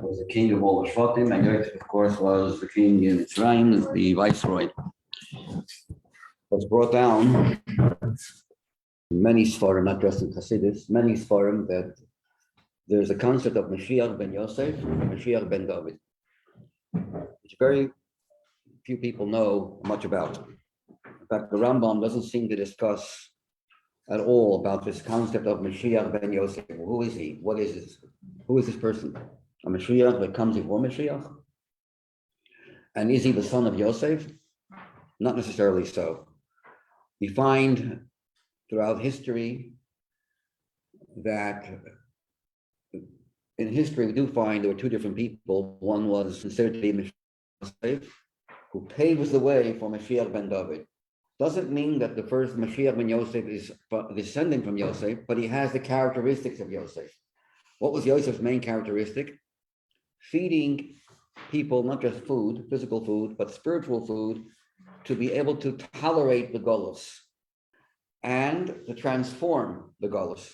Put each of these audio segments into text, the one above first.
was the king of all the Shvatim, and Yosef, of course, was the king in Mitzrayim, the viceroy. What's brought down many Sfarim, not just in Hasidus, many Sfarim, that there's a concept of Mashiach ben Yosef and Mashiach ben David, which very few people know much about. In fact, the Rambam doesn't seem to discuss at all about this concept of Mashiach ben Yosef. Who is he? What is this? Who is this person? A Mashiach that comes before Mashiach? And is he the son of Yosef? Not necessarily so. We find throughout history that in history we do find there were two different people. One was considered to be Mashiach, who paves the way for Mashiach ben David. Doesn't mean that the first Mashiach ben Yosef is descending from Yosef, but he has the characteristics of Yosef. What was Yosef's main characteristic? Feeding people not just food, physical food, but spiritual food, to be able to tolerate the Golus and to transform the Golus,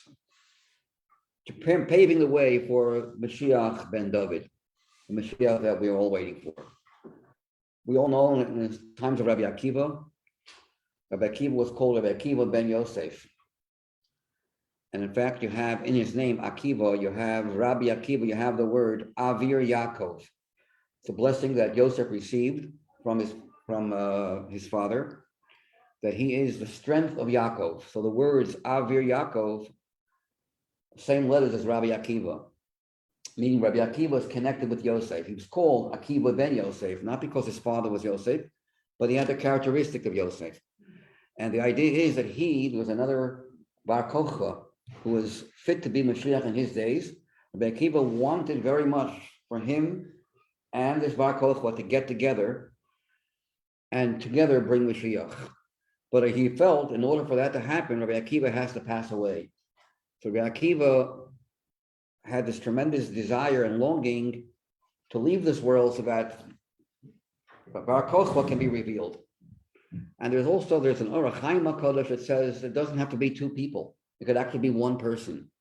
to paving the way for Mashiach ben David, the Mashiach that we're all waiting for. We all know in the times of Rabbi Akiva was called Rabbi Akiva ben Yosef. And in fact, you have in his name, Akiva, you have Rabbi Akiva, you have the word Avir Yaakov. It's a blessing that Yosef received from his father, that he is the strength of Yaakov. So the words Avir Yaakov, same letters as Rabbi Akiva, meaning Rabbi Akiva is connected with Yosef. He was called Akiva ben Yosef, not because his father was Yosef, but he had the characteristic of Yosef. And the idea is that there was another Bar Kochba who was fit to be Mashiach in his days. Rabbi Akiva wanted very much for him and this Bar Kochba to get together and together bring Mashiach. But he felt in order for that to happen, Rabbi Akiva has to pass away. So Rabbi Akiva had this tremendous desire and longing to leave this world so that Bar Kochba can be revealed. And there's an Orach Chaim HaKadosh that says it doesn't have to be two people. It could actually be one person.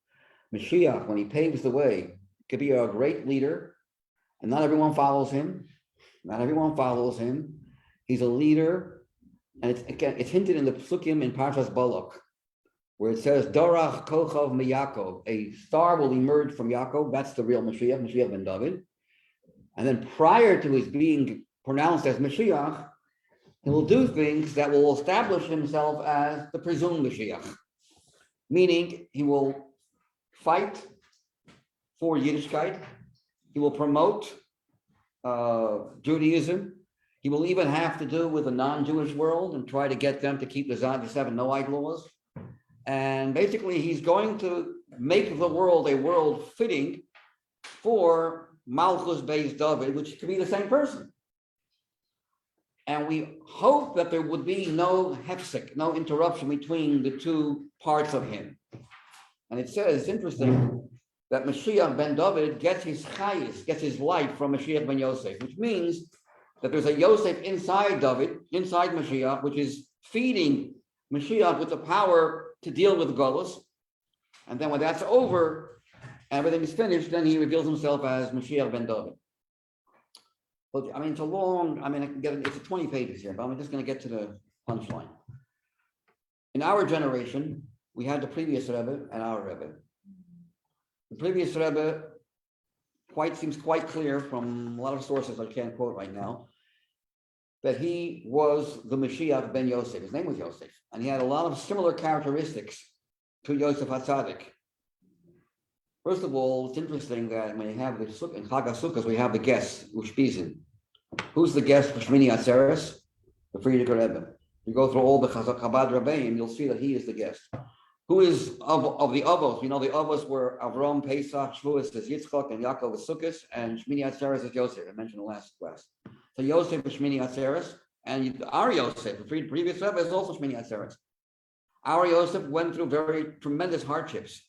Mashiach, when he paves the way, could be a great leader, and not everyone follows him. He's a leader, and it's hinted in the Psukim in Parshas Balak, where it says, Dorach Kochav Miyakov, a star will emerge from Yaakov. That's the real Mashiach, Mashiach ben David. And then prior to his being pronounced as Mashiach, he will do things that will establish himself as the presumed Mashiach. Meaning, he will fight for Yiddishkeit. He will promote Judaism. He will even have to do with the non-Jewish world and try to get them to keep the 7 Noahide laws. And basically, he's going to make the world a world fitting for Malchus Beis David, which could be the same person. And we hope that there would be no hefsek, no interruption between the two parts of him. And it says, it's interesting, that Mashiach ben David gets his chayis, gets his life from Mashiach ben Yosef, which means that there's a Yosef inside David, inside Mashiach, which is feeding Mashiach with the power to deal with Golus. And then when that's over, everything is finished, then he reveals himself as Mashiach ben David. But I mean, it's it's 20 pages here, but I'm just going to get to the punchline. In our generation, we had the previous Rebbe and our Rebbe. The previous Rebbe seems quite clear from a lot of sources I can't quote right now, that he was the Mashiach ben Yosef. His name was Yosef, and he had a lot of similar characteristics to Yosef HaTzadik. First of all, it's interesting that when you have the Sukkah, in Chag HaSukkos, we have the guests, Ushpizin. Who's the guest for Shmini Atzeres? The Frierdiker Rebbe. You go through all the Chabad Rabbeim, you'll see that he is the guest. Who is of the Avos? You know, the Avos were Avram, Pesach, Shavuos is Yitzchak, and Yaakov is Sukkot, and Shmini Atzeres is Yosef. I mentioned the last class. So Yosef is Shmini Atzeres, and our Yosef, the previous Rebbe, is also Shmini Atzeres. Our Yosef went through very tremendous hardships.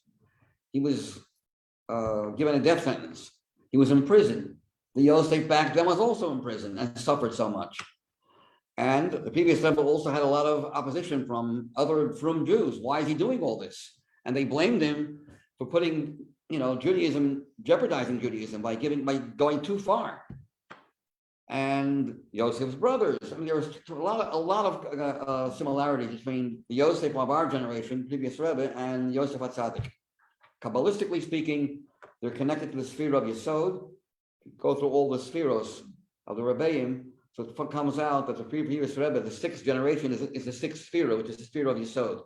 He was given a death sentence. He was in prison. The Yosef back then was also in prison and suffered so much. And the previous Rebbe also had a lot of opposition from other frum Jews. Why is he doing all this? And they blamed him for putting Judaism, jeopardizing Judaism by going too far. And Yosef's brothers. I mean, there was a lot of similarities between Yosef of our generation, previous Rebbe, and Yosef HaTzadik. Kabbalistically speaking, they're connected to the sphere of Yesod. Go through all the spheros of the Rebbeim, so it comes out that the previous Rebbe, the sixth generation, is the sixth sphere, which is the sphere of Yesod.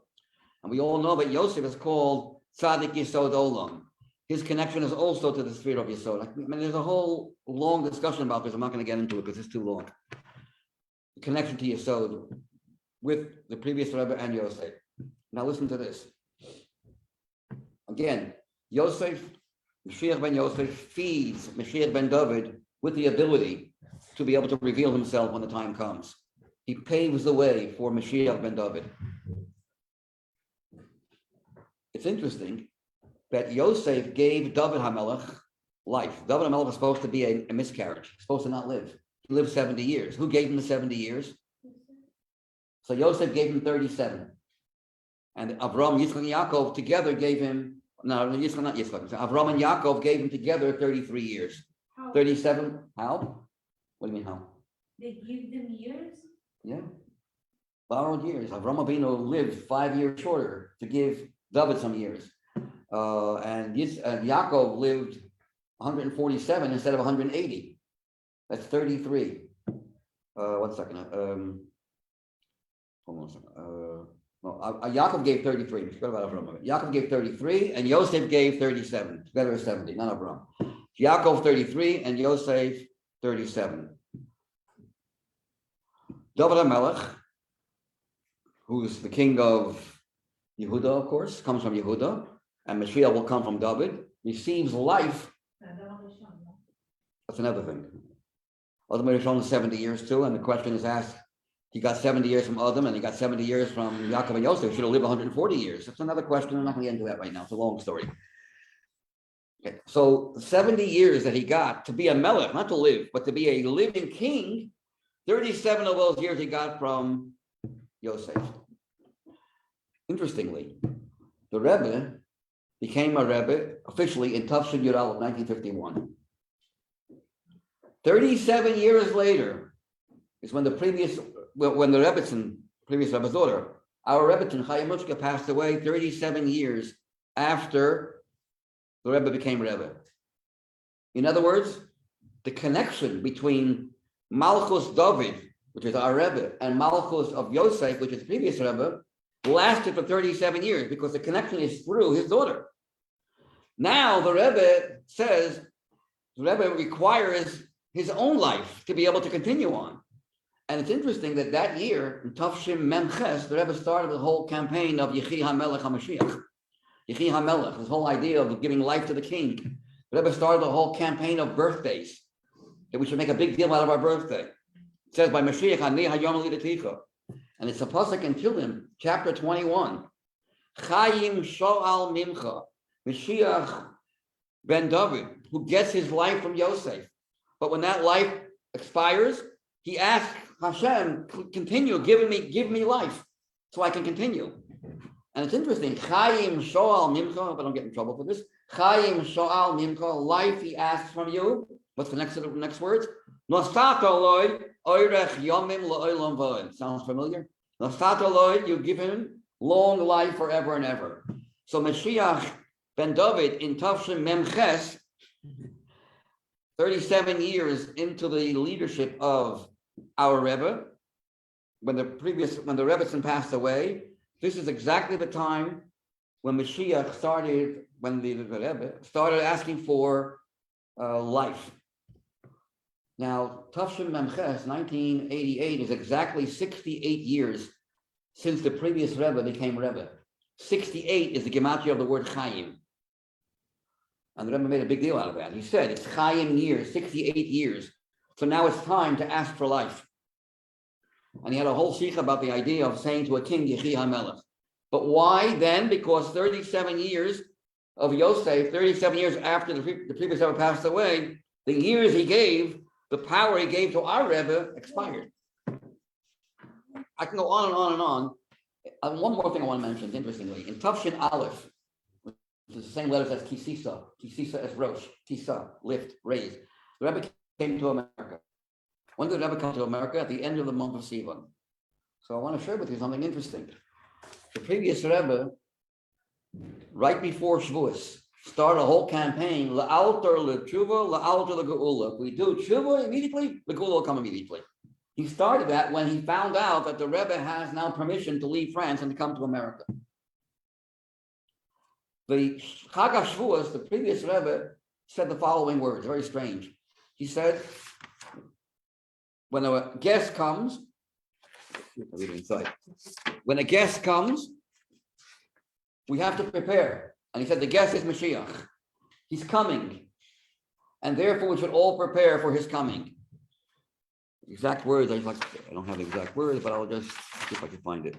And we all know that Yosef is called Tzadik Yesod Olam. His connection is also to the sphere of Yesod. I mean, there's a whole long discussion about this. I'm not going to get into it because it's too long. The connection to Yesod with the previous Rebbe and Yosef. Now listen to this. Again, Mashiach ben Yosef feeds Mashiach ben David with the ability to be able to reveal himself when the time comes. He paves the way for Mashiach ben David. It's interesting that Yosef gave David HaMelech life. David HaMelech was supposed to be a miscarriage, supposed to not live. He lived 70 years. Who gave him the 70 years? So Yosef gave him 37. And Avram, Yitzchak, and Yaakov together gave him, Yitzchak, not Yitzchak. So Avram and Yaakov gave him together 33 years. How? 37, how? What do you mean how? They give them years? Yeah. Borrowed years. Avram Avinu lived 5 years shorter to give David some years. And Yaakov lived 147 instead of 180. That's 33. 1 second. Hold on a second. Yaakov gave 33. We forgot about Avram. Yaakov gave 33 and Yosef gave 37. Together is 70, not Avram. Yaakov 33 and Yosef 37. David HaMelech, who's the king of Yehuda, of course, comes from Yehuda, and Mashiach will come from David, receives life. That's another thing. Adam Rishon is 70 years too, and the question is asked, he got 70 years from Adam, and he got 70 years from Yaakov and Yosef. Should have lived 140 years. That's another question. I'm not going to get into that right now. It's a long story. Okay. So 70 years that he got to be a melech, not to live, but to be a living king, 37 of those years he got from Yosef. Interestingly, the Rebbe became a Rebbe officially in Tafshin Yud Aleph, 1951. 37 years later is when the previous Rebbe's daughter, our Rebbetzin, Chaim Rutzke, passed away 37 years after the Rebbe became Rebbe. In other words, the connection between Malchus David, which is our Rebbe, and Malchus of Yosef, which is the previous Rebbe, lasted for 37 years because the connection is through his daughter. Now the Rebbe says, the Rebbe requires his own life to be able to continue on. And it's interesting that year, in Tafshim Mem Ches, the Rebbe started the whole campaign of Yechi HaMelech HaMashiach. Yechi HaMelech, this whole idea of giving life to the king. The Rebbe started the whole campaign of birthdays, that we should make a big deal out of our birthday. It says by Mashiach, Ani Hayom Lidaticha. And it's a pasuk in Tehillim, chapter 21. Chaim Shoal Mimcha, Mashiach ben David, who gets his life from Yosef. But when that life expires, he asks Hashem, continue, give me life so I can continue. And it's interesting, Chaim Shoal Mimcha, I hope I don't get in trouble for this. Chaim Shoal Mimcha, life he asks from you. What's the next words? Sounds familiar? You give him long life forever and ever. So Mashiach ben David in Tafshim Mem Ches, 37 years into the leadership of our Rebbe, when the Rebbetzin passed away, this is exactly the time when Mashiach started, when the Rebbe started asking for life. Now, Tafshim Mem Ches, 1988, is exactly 68 years since the previous Rebbe became Rebbe. 68 is the gematria of the word Chaim. And the Rebbe made a big deal out of that. He said, it's Chaim years, 68 years. So now it's time to ask for life. And he had a whole sikha about the idea of saying to a king, Yechi HaMelech. But why then? Because 37 years of Yosef, 37 years after the previous Rebbe passed away, the years he gave, the power he gave to our Rebbe expired. I can go on and on and on. One more thing I want to mention, interestingly. In Tafshin Aleph, It's the same letters as Kisisa. Kisisa as Rosh. Kisa, lift, raise. The Rebbe came to America. When did the Rebbe come to America? At the end of the month of Sivan. So I want to share with you something interesting. The previous Rebbe, right before Shavuos, started a whole campaign, La'alter L'Tshuva, La'alter L'Geula. If we do Tshuva immediately, the Geula will come immediately. He started that when he found out that the Rebbe has now permission to leave France and to come to America. The Chag HaShavuos, the previous Rebbe, said the following words, very strange. He said, when a guest comes, when a guest comes, we have to prepare. And he said, the guest is Mashiach. He's coming. And therefore, we should all prepare for his coming. Exact words, I don't have the exact words, but I'll just see if I can find it.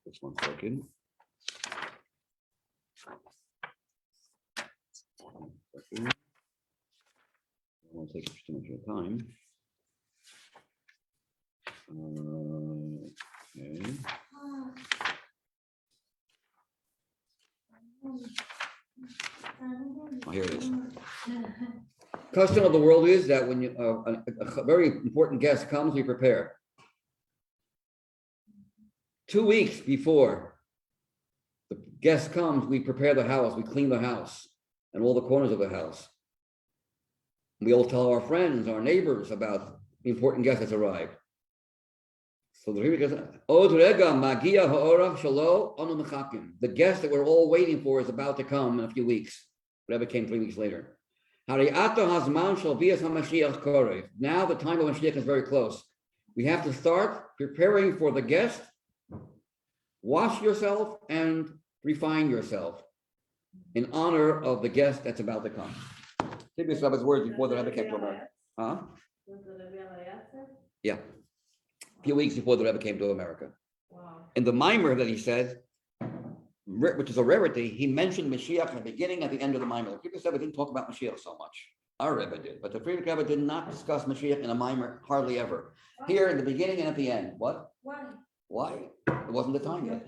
Just 1 second. I won't take too much of your time. Okay. Oh, here it is. Custom of the world is that when a very important guest comes, we prepare. 2 weeks before the guest comes, we prepare the house, we clean the house and all the corners of the house. We all tell our friends, our neighbors about the important guest that's arrived. So the guest that we're all waiting for is about to come in a few weeks. Rebbe came 3 weeks later. Now the time of Mashiach is very close. We have to start preparing for the guest. Wash yourself and refine yourself in honor of the guest that's about to come. Previous Rebbe's words before the Rebbe came to America. Huh? Yeah. A few weeks before the Rebbe came to America. Wow. In the mimer that he said, which is a rarity, he mentioned Mashiach in the beginning and at the end of the mimer. The previous Rebbe didn't talk about Mashiach so much. Our Rebbe did, but the previous Rebbe did not discuss Mashiach in a mimer hardly ever. Here in the beginning and at the end. What? Why? It wasn't the time yet.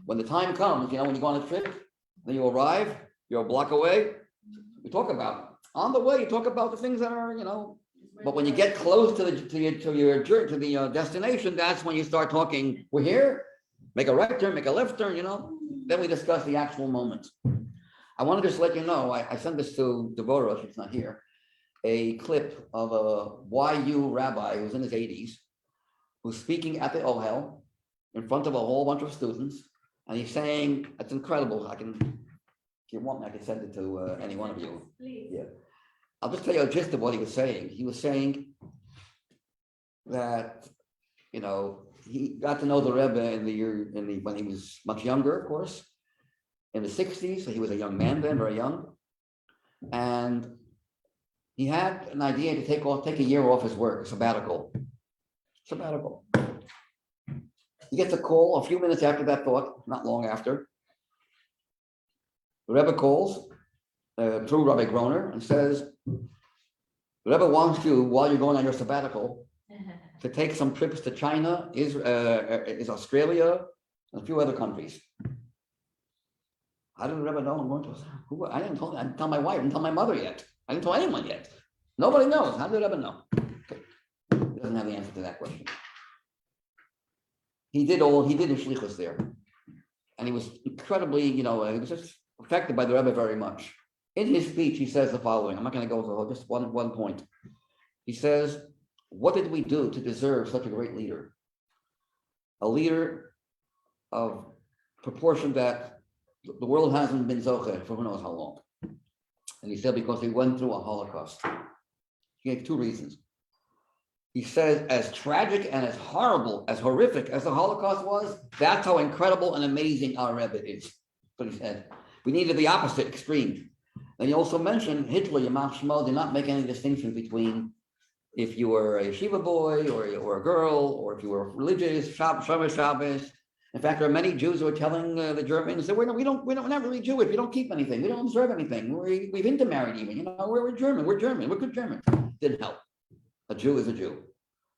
When the time comes, when you go on a trip, then you arrive, you're a block away, we talk about, on the way, you talk about the things that are, but when you get close to the destination, that's when you start talking, we're here, make a right turn, make a left turn, then we discuss the actual moment. I want to just let you know, I sent this to Devorah, she's not here, a clip of a YU rabbi who's in his 80s, who's speaking at the Ohel in front of a whole bunch of students, and he's saying, it's incredible. If you want me, I can send it to any one of you. Please. Yeah. I'll just tell you a gist of what he was saying. He was saying that, he got to know the Rebbe when he was much younger, of course, in the 60s. So he was a young man then, very young. And he had an idea to take a year off his work, a sabbatical. He gets a call a few minutes after that thought, not long after. The Rebbe calls through Rabbi Greenberg and says, the Rebbe wants you, while you're going on your sabbatical, to take some trips to China, is Australia, and a few other countries. How did the Rebbe know I'm going to? I didn't tell my wife, I didn't tell my mother yet. I didn't tell anyone yet. Nobody knows. How did the Rebbe know? Okay. He doesn't have the answer to that question. He did in Shlichus there. And he was incredibly, he was just affected by the Rebbe very much. In his speech, he says the following. I'm not going to go over just one point. He says, what did we do to deserve such a great leader? A leader of proportion that the world hasn't been zoche for who knows how long. And he said, because he went through a Holocaust. He gave 2 reasons. He says, as tragic and as horrible, as horrific as the Holocaust was, that's how incredible and amazing our Rebbe is. That's what he said. We needed the opposite extreme. And he also mentioned Hitler, Yamach Shmo, did not make any distinction between if you were a Shiva boy or you were a girl, or if you were religious, Shabbos. In fact, there are many Jews who are telling the Germans that we're not really Jewish. We don't keep anything. We don't observe anything. We've intermarried even. We're German. We're German. We're good German. Didn't help. A Jew is a Jew.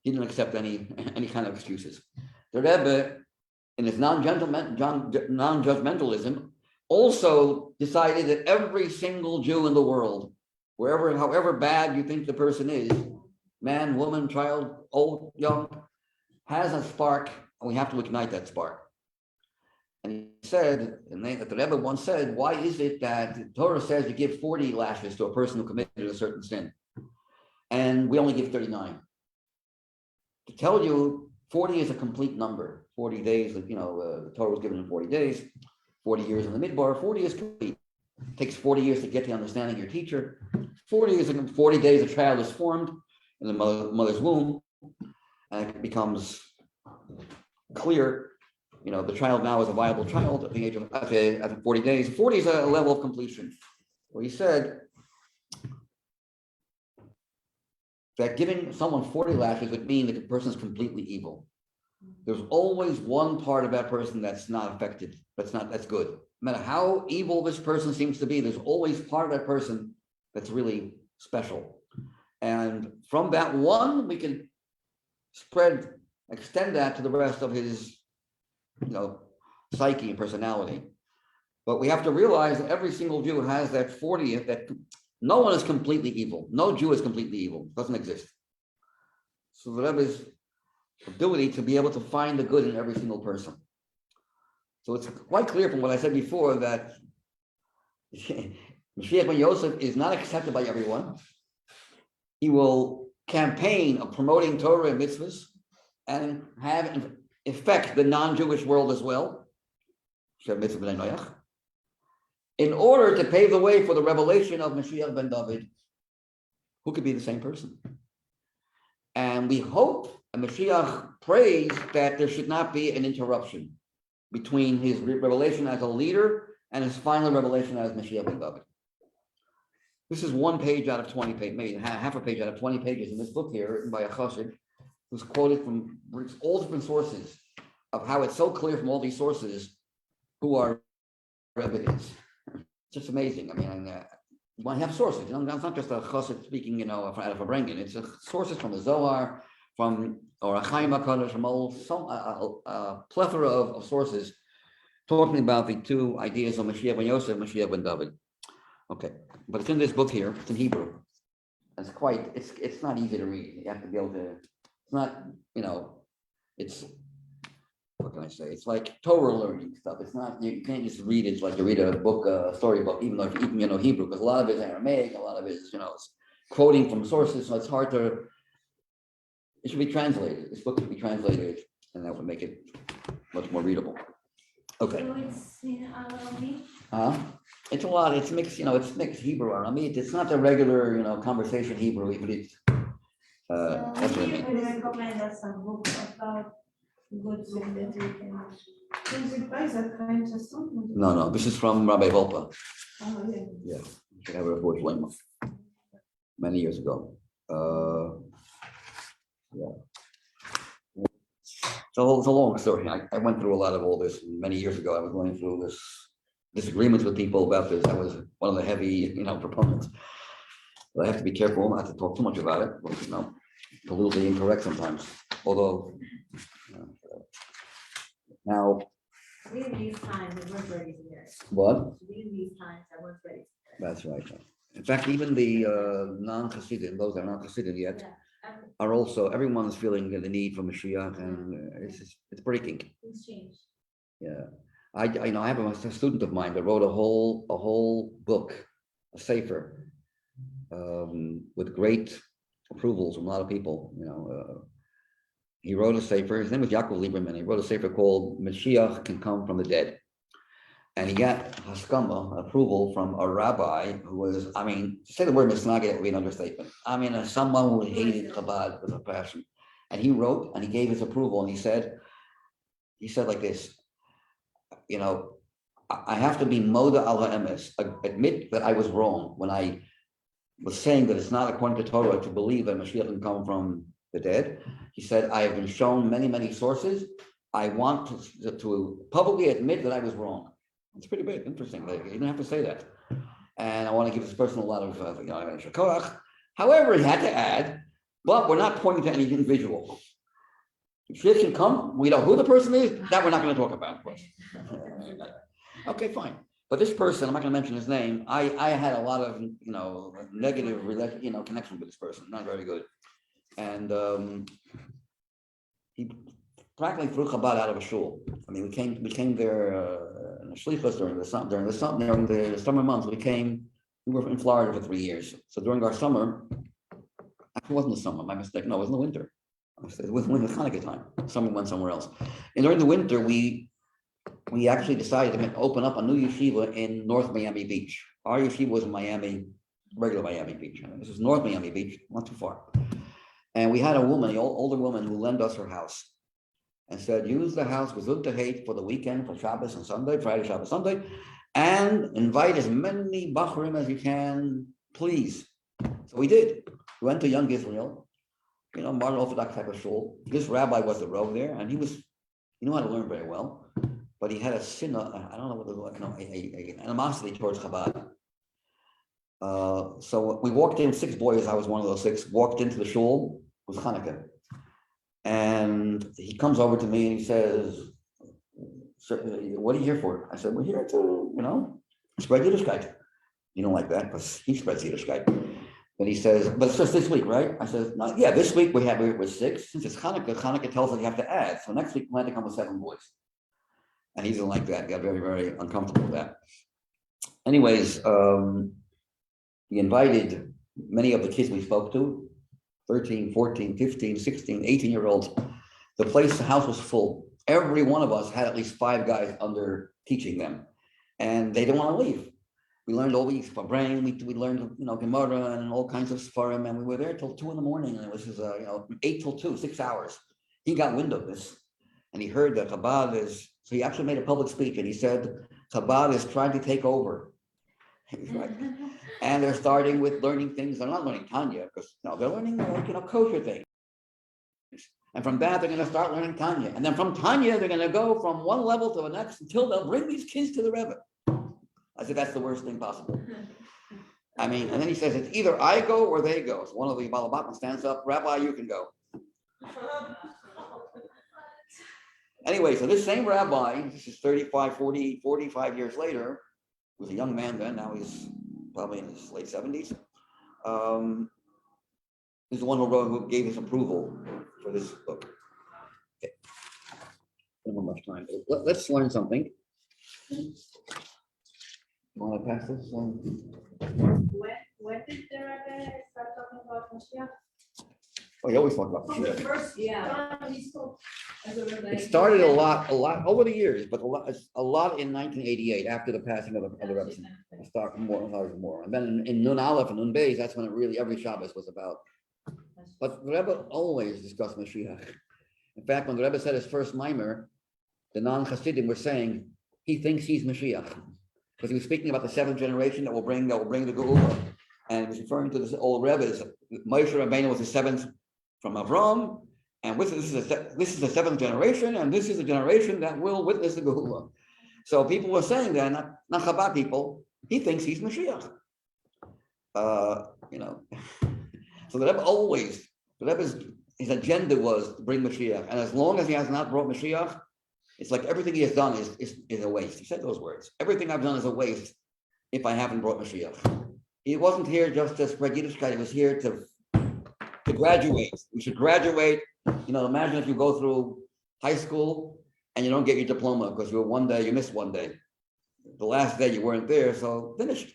He didn't accept any kind of excuses. The Rebbe in his non-judgmentalism, also decided that every single Jew in the world, however bad you think the person is, man, woman, child, old, young, has a spark, and we have to ignite that spark. And he said, and the Rebbe once said, why is it that the Torah says you give 40 lashes to a person who committed a certain sin, and we only give 39? To tell you, 40 is a complete number. 40 days, the Torah was given in 40 days, 40 years in the midbar, 40 is complete. It takes 40 years to get the understanding of your teacher. 40 days a child is formed in the mother's womb, and it becomes clear, the child now is a viable child at the age of after 40 days. 40 is a level of completion. Well, he said that giving someone 40 lashes would mean that the person is completely evil. There's always one part of that person that's not affected. That's good. No matter how evil this person seems to be, there's always part of that person that's really special. And from that one, we can extend that to the rest of his, psyche and personality. But we have to realize that every single Jew has that 40th, that no one is completely evil. No Jew is completely evil. It doesn't exist. So the Rebbe's ability to be able to find the good in every single person. So it's quite clear from what I said before that Mashiach ben Yosef is not accepted by everyone. He will campaign of promoting Torah and mitzvahs and have affect the non-Jewish world as well, in order to pave the way for the revelation of Mashiach ben David, who could be the same person. And we hope, and Mashiach prays, that there should not be an interruption between his revelation as a leader and his final revelation as Mashiach ben David. This is 1 page out of 20 pages, maybe half a page out of 20 pages in this book here, written by a chassid, who's quoted from all different sources of how it's so clear from all these sources who are evidence. It's just amazing. I mean, you want to have sources. It's not just a chassid speaking, out of a brengen. It's sources from the Zohar, or a Chaim HaKadosh, from a plethora of sources talking about the two ideas of Mashiach ben Yosef and Mashiach ben David. Okay, but it's in this book here. It's in Hebrew. It's not easy to read. You have to be able to. It's not, it's, what can I say? It's like Torah learning stuff. It's not, you can't just read it. It's like you read a book, a storybook, even though you know Hebrew, because a lot of it is Aramaic, a lot of it is, it's quoting from sources, so it's hard to, it should be translated. This book should be translated, and that would make it much more readable. Okay. So it's in Arabic? It's a lot, it's mixed, it's mixed Hebrew, Aramaic. It's not the regular, conversation Hebrew, but it's, that's what I mean. Would you recommend us a book about good book that we can? Is it by that kind of stuff? No, this is from Rabbi Volpa. Oh, yeah. Yeah, you should have it for Shlomo many years ago. Yeah. So it's a long story. I went through a lot of all this many years ago. I was going through this disagreements with people about this. I was one of the heavy, proponents. But I have to be careful not to talk too much about it. But, politically incorrect sometimes. Although now. In these times, I was ready to hear it. What? In these times, I was ready to hear it. That's right. In fact, even the non-Hasidim, those that are not Hasidim yet, Yeah, are also, everyone's feeling the need for Mashiach, and it's breaking. things change. Yeah, I have a student of mine that wrote a whole book, a sefer, with great approvals from a lot of people. He wrote a sefer. His name was Yaakov Lieberman. He wrote a sefer called "Mashiach Can Come from the Dead," and he got haskama, approval, from a rabbi who was, to say the word misnaged would be an understatement. Someone who hated Chabad with a passion. And he wrote, and he gave his approval, and he said like this, I have to be moda al ha'emes, admit that I was wrong when I was saying that it's not according to Torah to believe that Mashiach can come from the dead. He said, I have been shown many, many sources. I want to publicly admit that I was wrong. It's pretty big, interesting. You didn't have to say that. And I want to give this person a lot of, shakoach. However, he had to add, but we're not pointing to any individual. Shliach can come. We know who the person is. That we're not going to talk about, of course. Okay, fine. But this person, I'm not going to mention his name. I had a lot of negative connection with this person. Not very good, and he practically threw Chabad out of a shul. I mean, we came there in the shlichus during the summer months. We were in Florida for 3 years. So during our summer, actually it wasn't the summer, my mistake. No, it was in the winter. It was winter Hanukkah time. Summer went somewhere else. And during the winter, we actually decided to open up a new yeshiva in North Miami Beach. Our yeshiva was in Miami, regular Miami Beach. This is North Miami Beach, not too far. And we had a woman, an older woman, who lent us her house and said, use the house hate for the weekend, for Shabbos and Sunday, Friday, Shabbos, Sunday, and invite as many Bachrim as you can, please. So we did. We went to Young Israel, modern Orthodox type of shul. This rabbi was the Rav there, and he knew how to learn very well, but he had a sin, I don't know what it was, an animosity towards Chabad. So we walked in, 6 boys, I was one of those 6, walked into the shul. It was Hanukkah. And he comes over to me and he says, what are you here for? I said, we're here to, spread Yiddishkeit. You don't like that, because he spreads Yiddishkeit. But he says, but it's just this week, right? I said, no, yeah, this week we're 6. Since it's Hanukkah tells us you have to add. So next week we had to come with 7 boys. And he didn't like that. He got very, very uncomfortable with that. Anyways, he invited many of the kids we spoke to, 13, 14, 15, 16, 18-year-olds. The house was full. Every one of us had at least 5 guys under teaching them. And they didn't want to leave. We learned all week for brain. We learned, Gemara and all kinds of Sfarim. And we were there till 2 in the morning. And it was, 8 till 2, 6 hours. He got wind of this. And he heard that Chabad is, so he actually made a public speech. And he said, Chabad is trying to take over. And they're starting with learning things. They're not learning Tanya, because they're learning kosher things. And from that, they're going to start learning Tanya. And then from Tanya, they're going to go from one level to the next until they'll bring these kids to the Rebbe. I said, that's the worst thing possible. I mean, and then he says, it's either I go or they go. So one of the Balabatim stands up, Rabbi, you can go. Anyway, so this same rabbi, this is 35, 40, 45 years later, was a young man then, now he's probably in his late 70s. He's the one who gave his approval for this book. Okay. Don't have much time. Let's learn something. You want to pass this? When did the Rebbe start talking about Mashiach? Oh, you always talk about From the Mashiach. first time he spoke as a Rebbe. It started a lot over the years, but a lot in 1988 after the passing of the Rebbe. It started more. And then in Nun Aleph and Nun Beis, that's when it really every Shabbos was about. But the Rebbe always discussed Mashiach. In fact, when the Rebbe said his first mimer, the non-Hasidim were saying he thinks he's Mashiach, because he was speaking about the 7th generation that will bring the Geula, and he was referring to this old Rebbe's. Moshe Rabbeinu was the 7th from Avram, and this is the 7th generation, and this is the generation that will witness the Geula. So people were saying that, not Chabad people, he thinks he's Mashiach. So the Rebbe's his agenda was to bring Mashiach, and as long as he has not brought Mashiach, it's like everything he has done is a waste. He said those words. Everything I've done is a waste if I haven't brought Mashiach. He wasn't here just to spread Yiddishkeit. He was here to graduate. We should graduate. Imagine if you go through high school and you don't get your diploma because you missed one day. The last day you weren't there, so finished.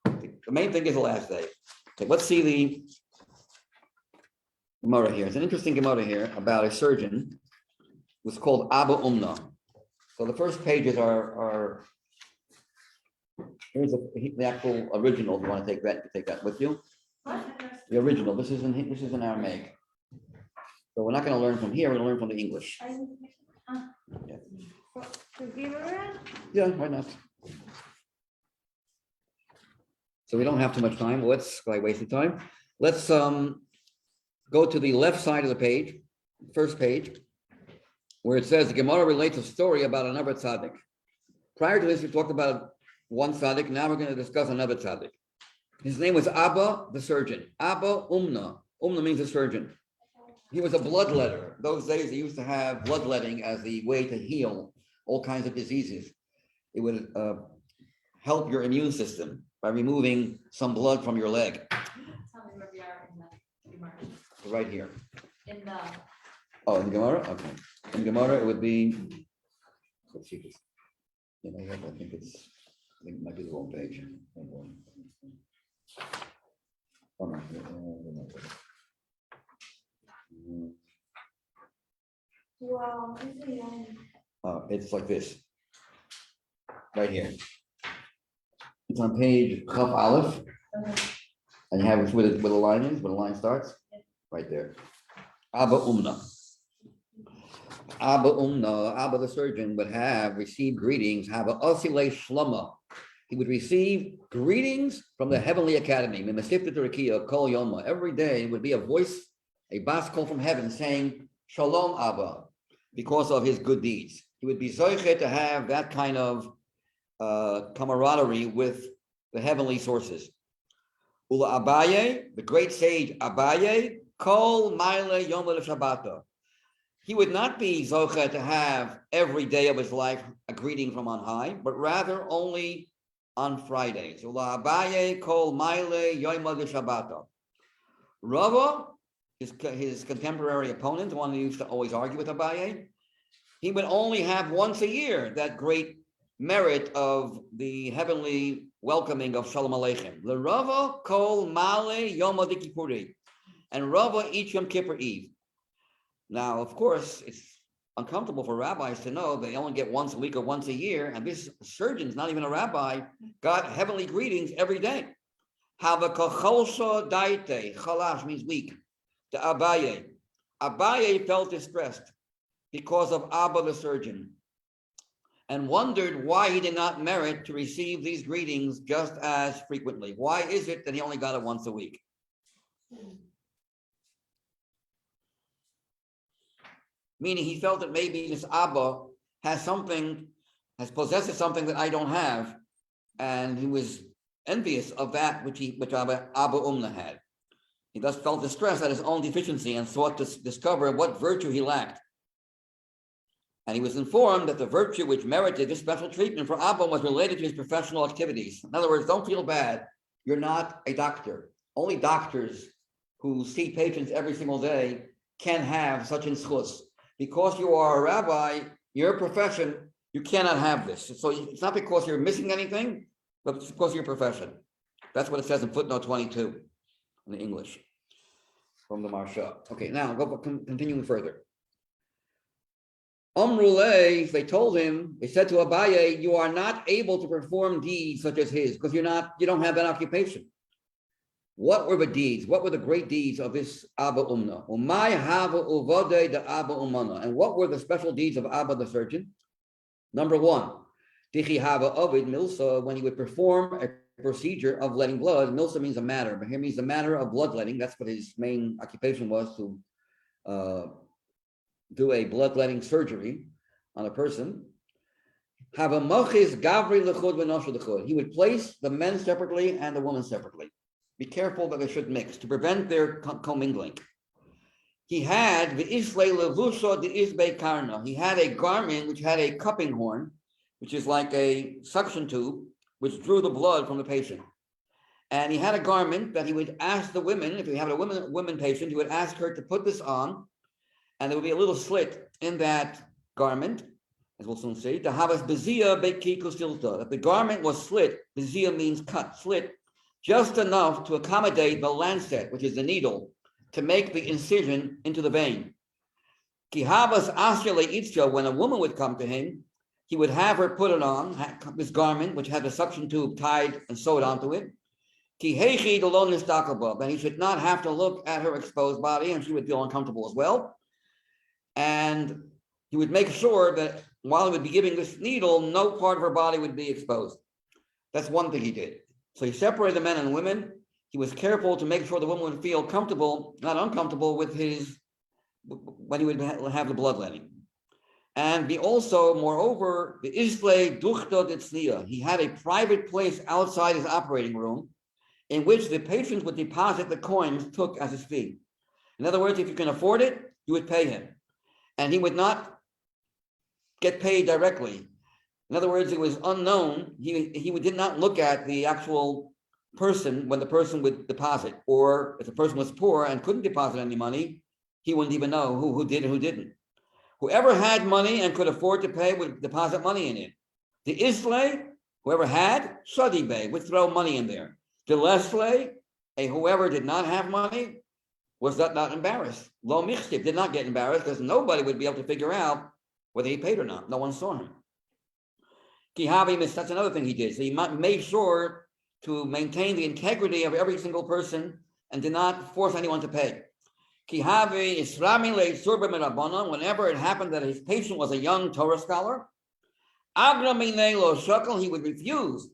The main thing is the last day. Okay, let's see the Gemara here. It's an interesting Gemara here about a surgeon. It was called Abba Umna. So the first pages are here's the actual original. If you want to take that with you. The original. This is in Aramaic. So we're not going to learn from here. We're going to learn from the English. Yeah, why not? So we don't have too much time. Let's waste the time. Let's go to the left side of the page, first page, where it says the Gemara relates a story about another tzaddik. Prior to this, we talked about one tzaddik. Now we're going to discuss another tzaddik. His name was Abba, the surgeon. Abba Umna. Umna means a surgeon. He was a bloodletter. Those days they used to have bloodletting as the way to heal all kinds of diseases. It would help your immune system by removing some blood from your leg. Tell me where we are in the Gemara. Right here. In the. Oh, in the Gemara? Okay. In Gemara, it would be. Let's see if it's. You know what? I think it might be the wrong page. Oh, no. Wow, it's a young. It's like this. Right here. It's on page Chaf Aleph. And you have it with a line in, where the line starts. Right there. Abba Umna. Abba the surgeon would have received greetings, have a Osile Shlama. He would receive greetings from the heavenly academy. Kol Yoma. Every day would be a voice, a bas call from heaven saying, Shalom Abba, because of his good deeds. He would be zoichet to have that kind of camaraderie with the heavenly sources. Ula Abaye, the great sage Abaye, Kol Maile Yom Shabbata. He would not be zoche to have every day of his life a greeting from on high, but rather only on Fridays. Ula Abaye Kol Maile Yom Shabbata. Rava, his contemporary opponent, the one who used to always argue with Abaye, he would only have once a year that great merit of the heavenly welcoming of Shalom Aleichem. The Rava Kol Male Yom Kippuri, and Rava each Yom Kippur Eve. Now, of course, it's uncomfortable for rabbis to know they only get once a week or once a year, and this surgeon's not even a rabbi, got heavenly greetings every day. Havakacholso daite, chalash means weak. To Abaye. Abaye felt distressed because of Abba the surgeon, and wondered why he did not merit to receive these greetings just as frequently. Why is it that he only got it once a week? Meaning he felt that maybe this Abba possesses something that I don't have, and he was envious of that which Abba Umna had. He thus felt distressed at his own deficiency and sought to discover what virtue he lacked. And he was informed that the virtue which merited this special treatment for Abba was related to his professional activities. In other words, don't feel bad. You're not a doctor. Only doctors who see patients every single day can have such an schus. Because you are a rabbi, your profession, you cannot have this. So it's not because you're missing anything, but it's because of your profession. That's what it says in footnote 22 in the English from the Marsha. Okay, now continuing further. Omrule, they told him, they said to Abaye, you are not able to perform deeds such as his because you don't have that occupation. What were the deeds? What were the great deeds of this Abba Umna? And what were the special deeds of Abba the surgeon? Number one, when he would perform a procedure of letting blood. Milsa means a matter, but here means the matter of bloodletting. That's what his main occupation was, to do a bloodletting surgery on a person. He would place the men separately and the women separately. Be careful that they should mix to prevent their commingling. He had the Islay Levuso de Isbe Karna. He had a garment which had a cupping horn, which is like a suction tube, which drew the blood from the patient. And he had a garment that he would ask the women, if he had a woman patient, he would ask her to put this on, and there would be a little slit in that garment, as we'll soon see, to have us bezia beki kusilta, that the garment was slit. Bezia means cut, slit, just enough to accommodate the lancet, which is the needle, to make the incision into the vein. Kihavas asyale itzja, when a woman would come to him, he would have her put it on, this garment, which had a suction tube tied and sewed onto it. Kihechi delon nistakaba, and he should not have to look at her exposed body, and she would feel uncomfortable as well. And he would make sure that while he would be giving this needle, no part of her body would be exposed. That's one thing he did. So he separated the men and women. He was careful to make sure the woman would feel comfortable, not uncomfortable, with when he would have the bloodletting. And moreover, the Islay Duchta Ditzniya. He had a private place outside his operating room in which the patients would deposit the coins took as his fee. In other words, if you can afford it, you would pay him. And he would not get paid directly. In other words, it was unknown. He did not look at the actual person when the person would deposit, or if the person was poor and couldn't deposit any money, he wouldn't even know who did and who didn't. Whoever had money and could afford to pay would deposit money in it. The Islay, whoever had, Shadi Bey, would throw money in there. The Leslay, whoever did not have money, was not embarrassed. Lo Michtiv did not get embarrassed because nobody would be able to figure out whether he paid or not. No one saw him. Kihavi, that's another thing he did. So he made sure to maintain the integrity of every single person and did not force anyone to pay. Kihavi Isrami le Surba Mirabana, whenever it happened that his patient was a young Torah scholar, Agra Mine lo Shakal, he would refuse.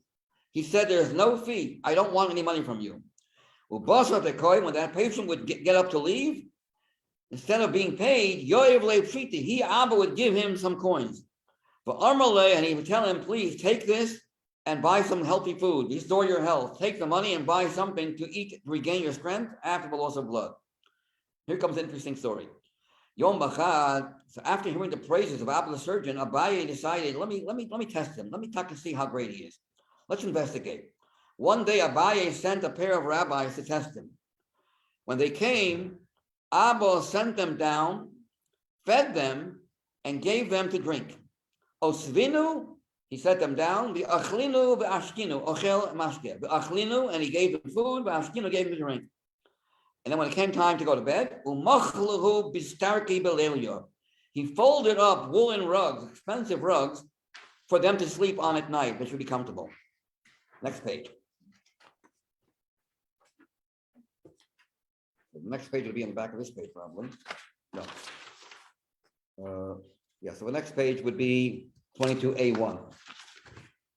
He said, there's no fee. I don't want any money from you. Ubasa Tekoy, when that patient would get up to leave, instead of being paid, Yoyev le Triti, he, Abba, would give him some coins. But Armaleh, and he would tell him, please take this and buy some healthy food. Restore your health. Take the money and buy something to eat to regain your strength after the loss of blood. Here comes an interesting story. Yom Bachad, so after hearing the praises of Abba the surgeon, Abaye decided, let me test him. Let me talk to see how great he is. Let's investigate. One day, Abaye sent a pair of rabbis to test him. When they came, Abba sent them down, fed them, and gave them to drink. Osvinu, he set them down. The achlinu, the ashkinu, ochel mashke. The achlinu, and he gave them food. The ashkinu gave them drink. And then when it came time to go to bed, umachluhu bistarki belelio. He folded up woolen rugs, expensive rugs, for them to sleep on at night. They should be comfortable. Next page. The next page will be on the back of this page, probably. No. So the next page would be 22A1.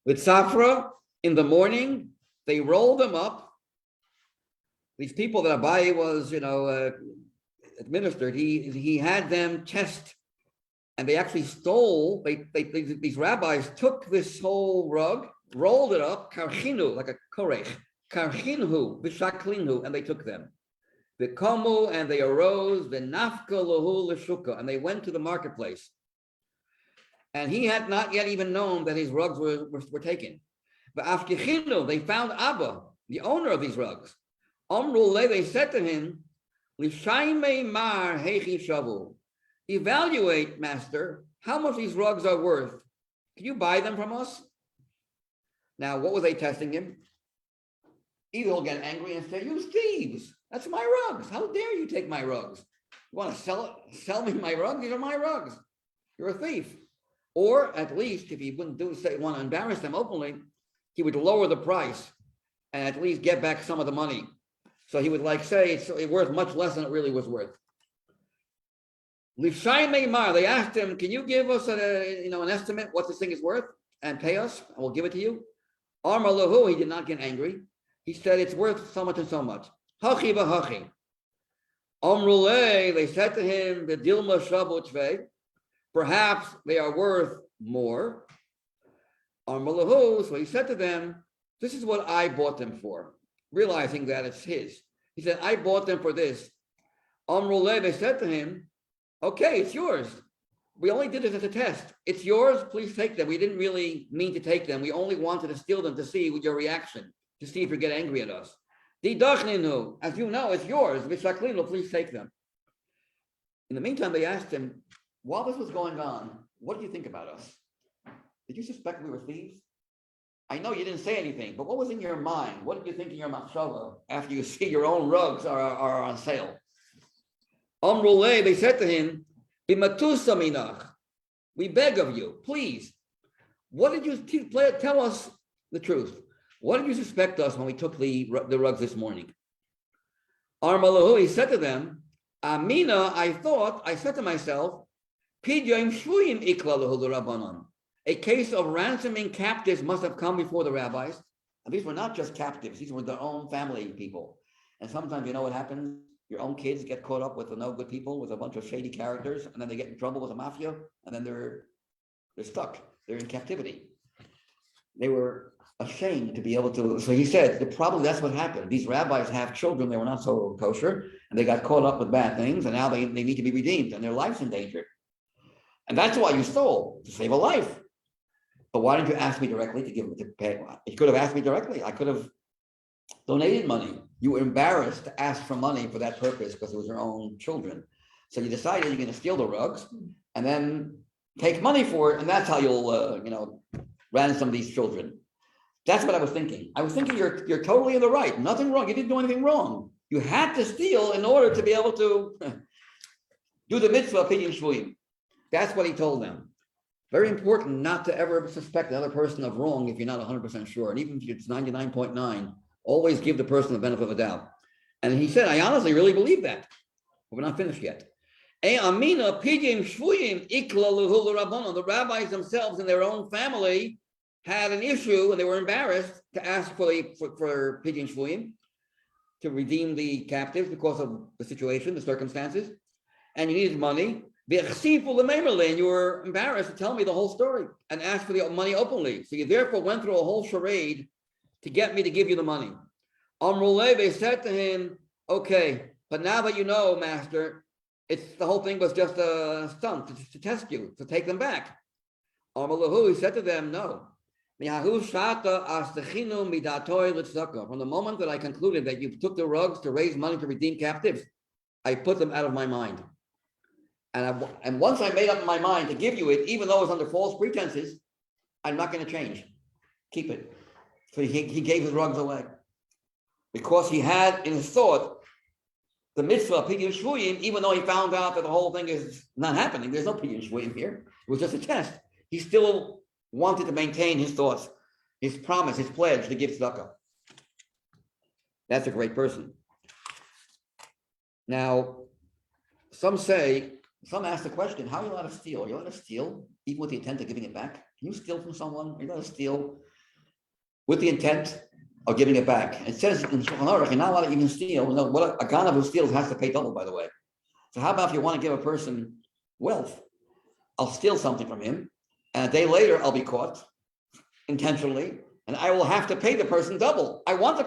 With Safra, in the morning, they rolled them up. These people that Abaye was, administered, he had them test, and they actually stole, these rabbis took this whole rug, rolled it up, karchinu, like a korech, karchinhu, v'shaklinhu, and they took them. The komu, and they arose, the nafka lahu l'shuka, and they went to the marketplace. And he had not yet even known that his rugs were taken. But afkichinu, they found Abba, the owner of these rugs. Omrule, they said to him, Lishaime mar heichi shavu. Evaluate, master, how much these rugs are worth. Can you buy them from us? Now, what were they testing him? Either he'll get angry and say, you thieves, that's my rugs. How dare you take my rugs? You want to sell me my rugs? These are my rugs. You're a thief. Or at least, if he wouldn't want to embarrass them openly, he would lower the price and at least get back some of the money. So he would say it's worth much less than it really was worth. They asked him, can you give us an estimate what this thing is worth and pay us, and we'll give it to you? He did not get angry. He said it's worth so much and so much. Hachi v'hachi. They said to him, the dilma shabu. Perhaps they are worth more. So he said to them, this is what I bought them for, realizing that it's his. He said, I bought them for this. They said to him, okay, it's yours. We only did it as a test. It's yours, please take them. We didn't really mean to take them. We only wanted to steal them to see your reaction, to see if you get angry at us. As you know, it's yours. Please take them. In the meantime, they asked him, while this was going on, what did you think about us? Did you suspect we were thieves? I know you didn't say anything, but what was in your mind? What did you think in your machshava after you see your own rugs are on sale? They said to him, Bimatusa minach, we beg of you, please. What did you tell us the truth? What did you suspect us when we took the rugs this morning? He said to them, Amina, I said to myself, a case of ransoming captives must have come before the rabbis. And these were not just captives, these were their own family people. And sometimes you know what happens? Your own kids get caught up with the no good people, with a bunch of shady characters, and then they get in trouble with the mafia, and then they're stuck. They're in captivity. They were ashamed to be able to. So he said, probably that's what happened. These rabbis have children, they were not so kosher, and they got caught up with bad things, and now they need to be redeemed, and their life's in danger. And that's why you stole, to save a life. But why didn't you ask me directly to give it to pay? You could have asked me directly. I could have donated money. You were embarrassed to ask for money for that purpose because it was your own children. So you decided you're going to steal the rugs and then take money for it, and that's how you'll, ransom these children. That's what I was thinking. I was thinking you're totally in the right. Nothing wrong. You didn't do anything wrong. You had to steal in order to be able to do the mitzvah of Pidyon Shvuyim. That's what he told them. Very important not to ever suspect another person of wrong if you're not 100% sure. And even if it's 99.9, always give the person the benefit of the doubt. And he said, I honestly really believe that. But we're not finished yet. The rabbis themselves in their own family had an issue and they were embarrassed to ask for Pidyon Shvuyim to redeem the captives because of the situation, the circumstances. And you needed money. And you were embarrassed to tell me the whole story and ask for the money openly. So you therefore went through a whole charade to get me to give you the money. They said to him, okay, but now that you know, master, the whole thing was just a stunt to test you, to take them back. He said to them, no. From the moment that I concluded that you took the rugs to raise money to redeem captives, I put them out of my mind. And once I made up my mind to give you it, even though it was under false pretenses, I'm not going to change. Keep it. So he gave his rugs away. Because he had in his thought the mitzvah of Pidyon Shvuyim, even though he found out that the whole thing is not happening. There's no Pidyon Shvuyim here. It was just a test. He still wanted to maintain his thoughts, his promise, his pledge to give tzedakah. That's a great person. Now, some ask the question, how are you allowed to steal? Are you allowed to steal even with the intent of giving it back? Can you steal from someone? Are you allowed to steal with the intent of giving it back? It says in Shulchan Aruch, you're not allowed to even steal. What a ganav who steals has to pay double, by the way. So how about if you want to give a person wealth? I'll steal something from him, and a day later I'll be caught intentionally, and I will have to pay the person double. I want to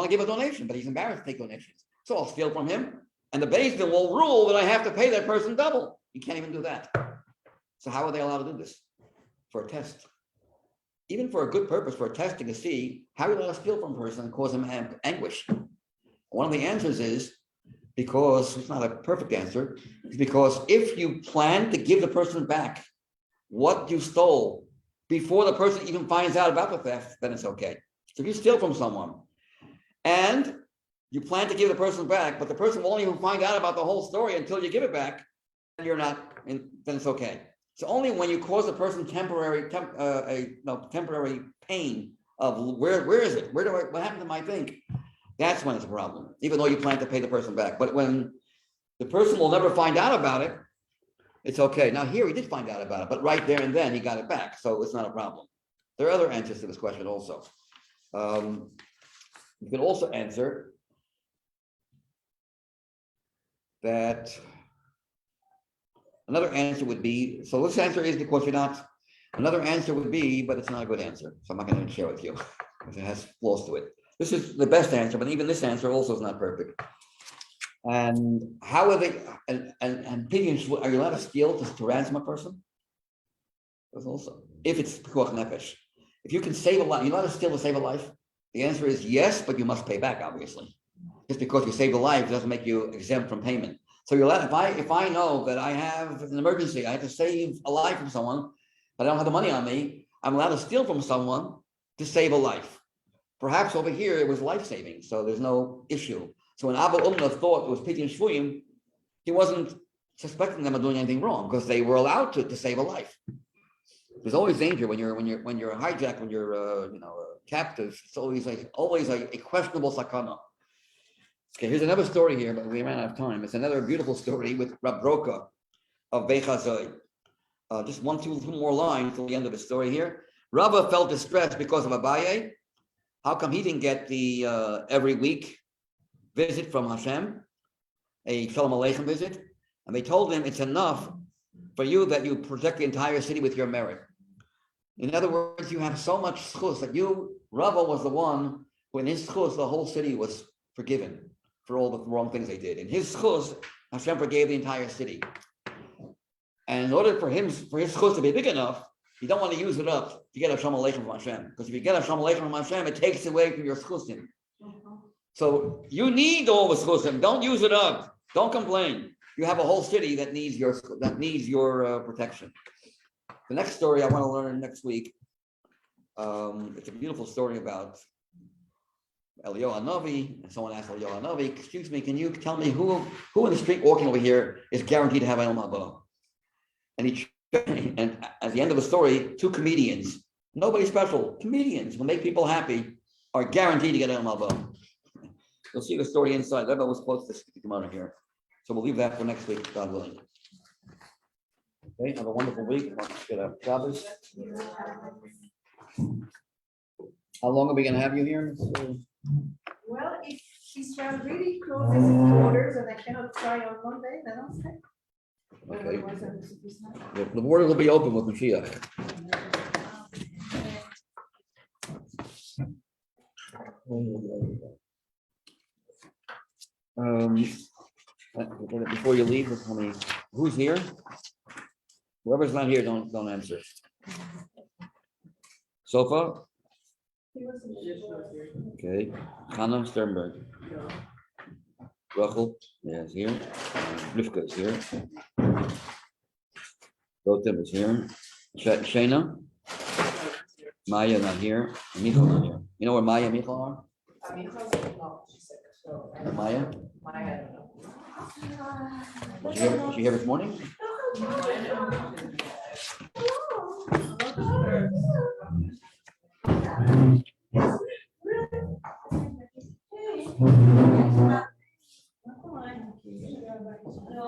give a donation, but he's embarrassed to take donations. So I'll steal from him, and the Beis Din will rule that I have to pay that person double. You can't even do that. So how are they allowed to do this? For a test. Even for a good purpose, for a testing to see how you're allowed to steal from a person and cause him anguish. One of the answers is because, it's not a perfect answer, it's because if you plan to give the person back what you stole before the person even finds out about the theft, then it's okay. So if you steal from someone and you plan to give the person back, but the person won't even find out about the whole story until you give it back, then then it's okay. So only when you cause a person temporary pain of where is it? What happened to my thing? That's when it's a problem, even though you plan to pay the person back. But when the person will never find out about it, it's okay. Now here he did find out about it, but right there and then he got it back. So it's not a problem. There are other answers to this question also. You can also answer that another answer would be, so this answer is because you're not, another answer would be, but it's not a good answer. So I'm not going to share with you because it has flaws to it. This is the best answer, but even this answer also is not perfect. And how are they, and Pidyon Shvuyim, are you allowed to steal to ransom a person? That's also, if it's pikuach nefesh. If you can save a life, you're allowed to steal to save a life? The answer is yes, but you must pay back, obviously. Just because you saved a life doesn't make you exempt from payment. So you're allowed, if I know that I have an emergency, I have to save a life from someone, but I don't have the money on me, I'm allowed to steal from someone to save a life. Perhaps over here it was life-saving, so there's no issue. So when Abba thought it was Pidyon Shvuyim, he wasn't suspecting them of doing anything wrong because they were allowed to save a life. There's always danger when you're hijacked, when you're captive. It's always a questionable sakana. Okay, here's another story here, but we ran out of time. It's another beautiful story with Rab Broka of Beichazoi. Just two more lines till the end of the story here. Rabba felt distressed because of Abaye. How come he didn't get the every week visit from Hashem, a Shalom Aleichem visit? And they told him it's enough for you that you protect the entire city with your merit. In other words, you have so much schus that Rabba was the one who in his schus, the whole city was forgiven for all the wrong things they did. In his schus, Hashem forgave the entire city. And in order for his schus to be big enough, you don't want to use it up to get a Shalom Aleichem from Hashem. Because if you get a Shalom Aleichem from Hashem, it takes away from your schusim. So you need all the schusim. Don't use it up. Don't complain. You have a whole city that needs your protection. The next story I want to learn next week. It's a beautiful story about Eliyahu Hanavi. And someone asked Eliyahu Hanavi, "Excuse me, can you tell me who in the street walking over here is guaranteed to have Olam Haba?" And at the end of the story, 2 comedians, nobody special, comedians who make people happy, are guaranteed to get Olam Haba. You'll see the story inside. Rebbe was supposed to speak Gemara here. So we'll leave that for next week, God willing. Okay, have a wonderful week. Get a Shabbos. How long are we going to have you here? Well, if Israel really closes its borders and I cannot fly on Monday, then I'll stay. Okay. The border will be open with Mashiach. Before you leave, tell me who's here. Whoever's not here, don't answer. Sofa. Okay. Hannah Sternberg. Rachel, is here. Rivka is here. Rotem is here. Shayna. Maya not here. Michal not here. You know where Maya and Michal are? Maya? Was she here this morning? לא,